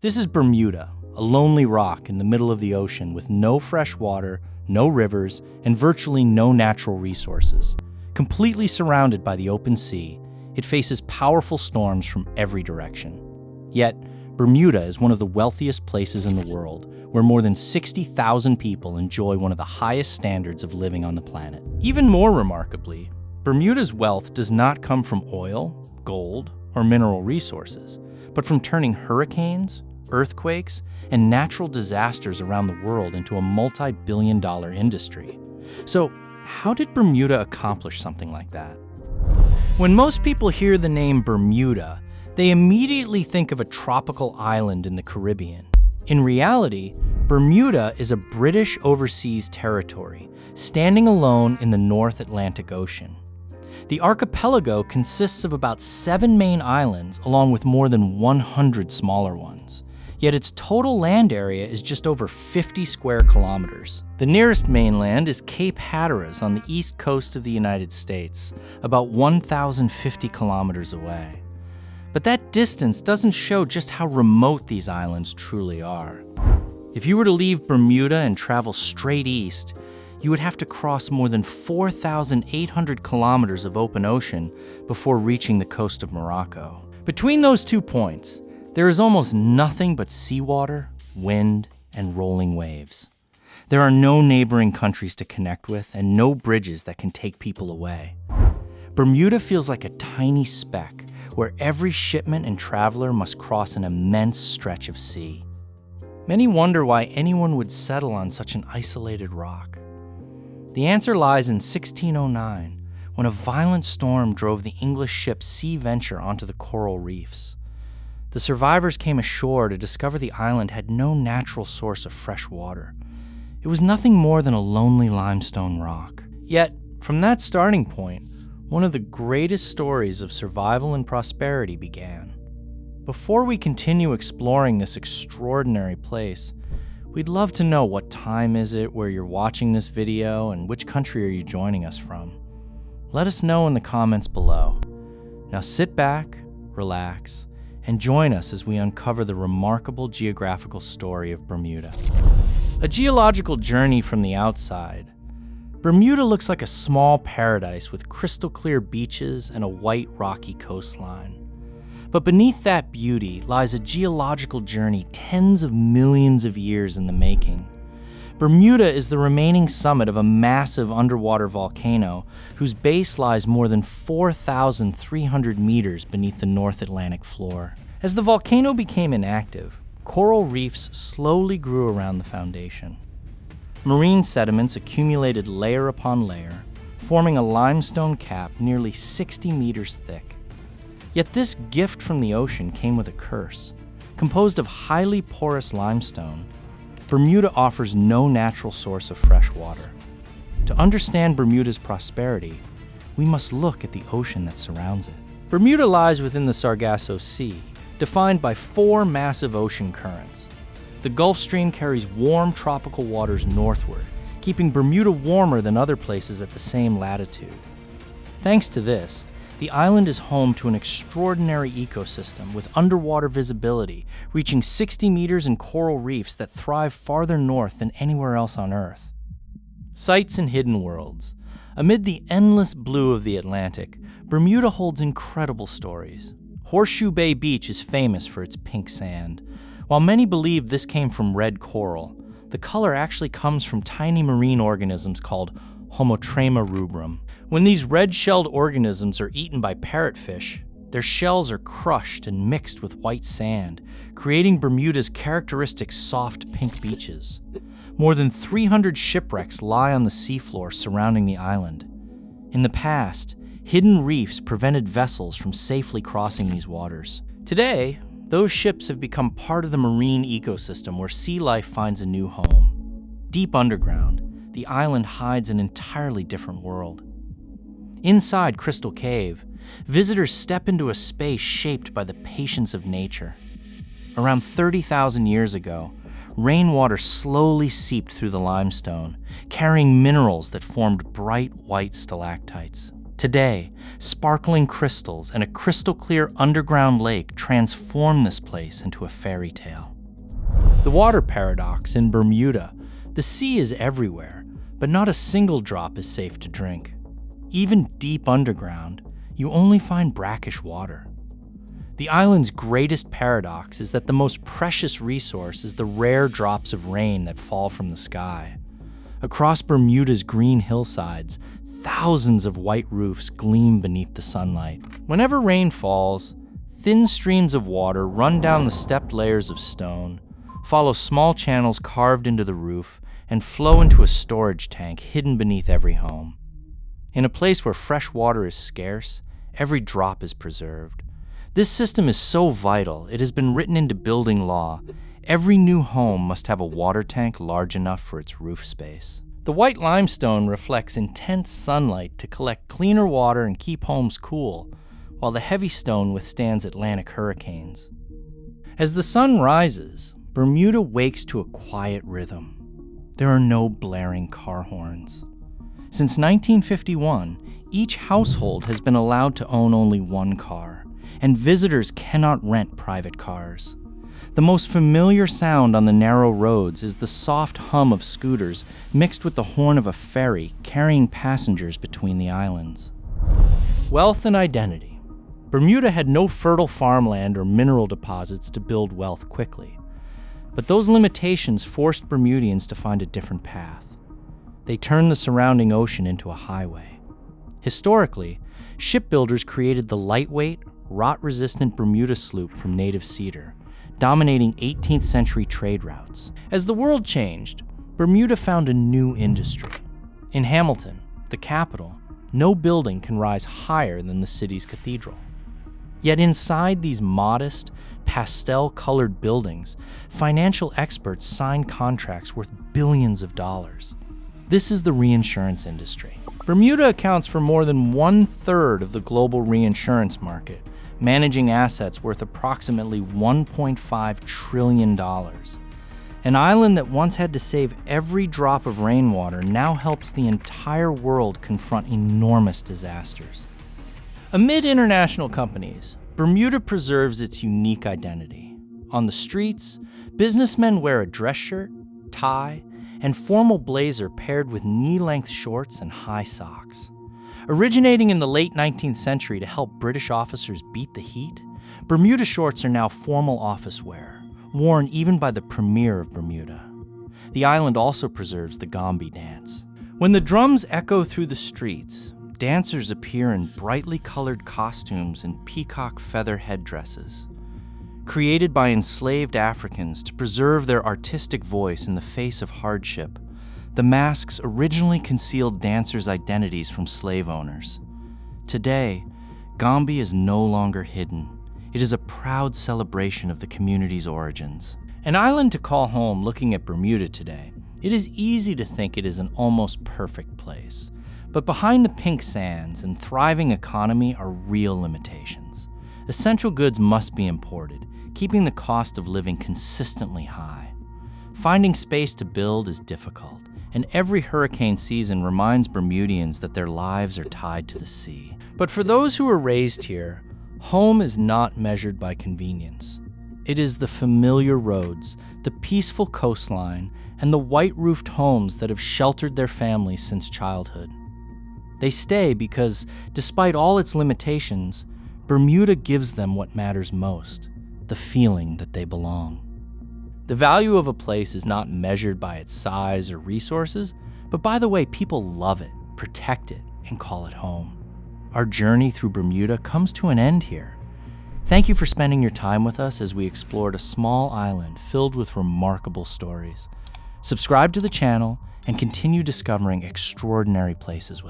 This is Bermuda, a lonely rock in the middle of the ocean with no fresh water, no rivers, and virtually no natural resources. Completely surrounded by the open sea, it faces powerful storms from every direction. Yet, Bermuda is one of the wealthiest places in the world, where more than 60,000 people enjoy one of the highest standards of living on the planet. Even more remarkably, Bermuda's wealth does not come from oil, gold, or mineral resources, but from turning hurricanes, earthquakes, and natural disasters around the world into a multi-billion-dollar industry. So, how did Bermuda accomplish something like that? When most people hear the name Bermuda, they immediately think of a tropical island in the Caribbean. In reality, Bermuda is a British overseas territory, standing alone in the North Atlantic Ocean. The archipelago consists of about 7 main islands, along with more than 100 smaller ones. Yet its total land area is just over 50 square kilometers. The nearest mainland is Cape Hatteras on the east coast of the United States, about 1,050 kilometers away. But that distance doesn't show just how remote these islands truly are. If you were to leave Bermuda and travel straight east, you would have to cross more than 4,800 kilometers of open ocean before reaching the coast of Morocco. Between those 2 points, there is almost nothing but seawater, wind, and rolling waves. There are no neighboring countries to connect with and no bridges that can take people away. Bermuda feels like a tiny speck where every shipment and traveler must cross an immense stretch of sea. Many wonder why anyone would settle on such an isolated rock. The answer lies in 1609, when a violent storm drove the English ship Sea Venture onto the coral reefs. The survivors came ashore to discover the island had no natural source of fresh water. It was nothing more than a lonely limestone rock. Yet, from that starting point, one of the greatest stories of survival and prosperity began. Before we continue exploring this extraordinary place, we'd love to know what time is it, where you're watching this video, and which country are you joining us from. Let us know in the comments below. Now sit back, relax, and join us as we uncover the remarkable geographical story of Bermuda. A geological journey from the outside, Bermuda looks like a small paradise with crystal clear beaches and a white rocky coastline. But beneath that beauty lies a geological journey tens of millions of years in the making. Bermuda is the remaining summit of a massive underwater volcano whose base lies more than 4,300 meters beneath the North Atlantic floor. As the volcano became inactive, coral reefs slowly grew around the foundation. Marine sediments accumulated layer upon layer, forming a limestone cap nearly 60 meters thick. Yet this gift from the ocean came with a curse. Composed of highly porous limestone, Bermuda offers no natural source of fresh water. To understand Bermuda's prosperity, we must look at the ocean that surrounds it. Bermuda lies within the Sargasso Sea, defined by 4 massive ocean currents. The Gulf Stream carries warm tropical waters northward, keeping Bermuda warmer than other places at the same latitude. Thanks to this, the island is home to an extraordinary ecosystem with underwater visibility, reaching 60 meters in coral reefs that thrive farther north than anywhere else on Earth. Sights and hidden worlds. Amid the endless blue of the Atlantic, Bermuda holds incredible stories. Horseshoe Bay Beach is famous for its pink sand. While many believe this came from red coral, the color actually comes from tiny marine organisms called Homotrema rubrum. When these red-shelled organisms are eaten by parrotfish, their shells are crushed and mixed with white sand, creating Bermuda's characteristic soft pink beaches. More than 300 shipwrecks lie on the seafloor surrounding the island. In the past, hidden reefs prevented vessels from safely crossing these waters. Today, those ships have become part of the marine ecosystem where sea life finds a new home. Deep underground, the island hides an entirely different world. Inside Crystal Cave, visitors step into a space shaped by the patience of nature. Around 30,000 years ago, rainwater slowly seeped through the limestone, carrying minerals that formed bright white stalactites. Today, sparkling crystals and a crystal-clear underground lake transform this place into a fairy tale. The water paradox in Bermuda. The sea is everywhere, but not a single drop is safe to drink. Even deep underground, you only find brackish water. The island's greatest paradox is that the most precious resource is the rare drops of rain that fall from the sky. Across Bermuda's green hillsides, thousands of white roofs gleam beneath the sunlight. Whenever rain falls, thin streams of water run down the stepped layers of stone, follow small channels carved into the roof, and flow into a storage tank hidden beneath every home. In a place where fresh water is scarce, every drop is preserved. This system is so vital, it has been written into building law. Every new home must have a water tank large enough for its roof space. The white limestone reflects intense sunlight to collect cleaner water and keep homes cool, while the heavy stone withstands Atlantic hurricanes. As the sun rises, Bermuda wakes to a quiet rhythm. There are no blaring car horns. Since 1951, each household has been allowed to own only one car, and visitors cannot rent private cars. The most familiar sound on the narrow roads is the soft hum of scooters mixed with the horn of a ferry carrying passengers between the islands. Wealth and identity. Bermuda had no fertile farmland or mineral deposits to build wealth quickly, but those limitations forced Bermudians to find a different path. They turned the surrounding ocean into a highway. Historically, shipbuilders created the lightweight, rot-resistant Bermuda sloop from native cedar, dominating 18th century trade routes. As the world changed, Bermuda found a new industry. In Hamilton, the capital, no building can rise higher than the city's cathedral. Yet inside these modest, pastel-colored buildings, financial experts sign contracts worth billions of dollars. This is the reinsurance industry. Bermuda accounts for more than 1/3 of the global reinsurance market, managing assets worth approximately $1.5 trillion. An island that once had to save every drop of rainwater now helps the entire world confront enormous disasters. Amid international companies, Bermuda preserves its unique identity. On the streets, businessmen wear a dress shirt, tie, and formal blazer paired with knee-length shorts and high socks. Originating in the late 19th century to help British officers beat the heat, Bermuda shorts are now formal office wear, worn even by the Premier of Bermuda. The island also preserves the Gombe dance. When the drums echo through the streets, dancers appear in brightly colored costumes and peacock feather headdresses. Created by enslaved Africans to preserve their artistic voice in the face of hardship, the masks originally concealed dancers' identities from slave owners. Today, Gombe is no longer hidden. It is a proud celebration of the community's origins. An island to call home looking at Bermuda today, it is easy to think it is an almost perfect place. But behind the pink sands and thriving economy are real limitations. Essential goods must be imported, keeping the cost of living consistently high. Finding space to build is difficult, and every hurricane season reminds Bermudians that their lives are tied to the sea. But for those who are raised here, home is not measured by convenience. It is the familiar roads, the peaceful coastline, and the white-roofed homes that have sheltered their families since childhood. They stay because, despite all its limitations, Bermuda gives them what matters most, the feeling that they belong. The value of a place is not measured by its size or resources, but by the way people love it, protect it, and call it home. Our journey through Bermuda comes to an end here. Thank you for spending your time with us as we explored a small island filled with remarkable stories. Subscribe to the channel and continue discovering extraordinary places with us.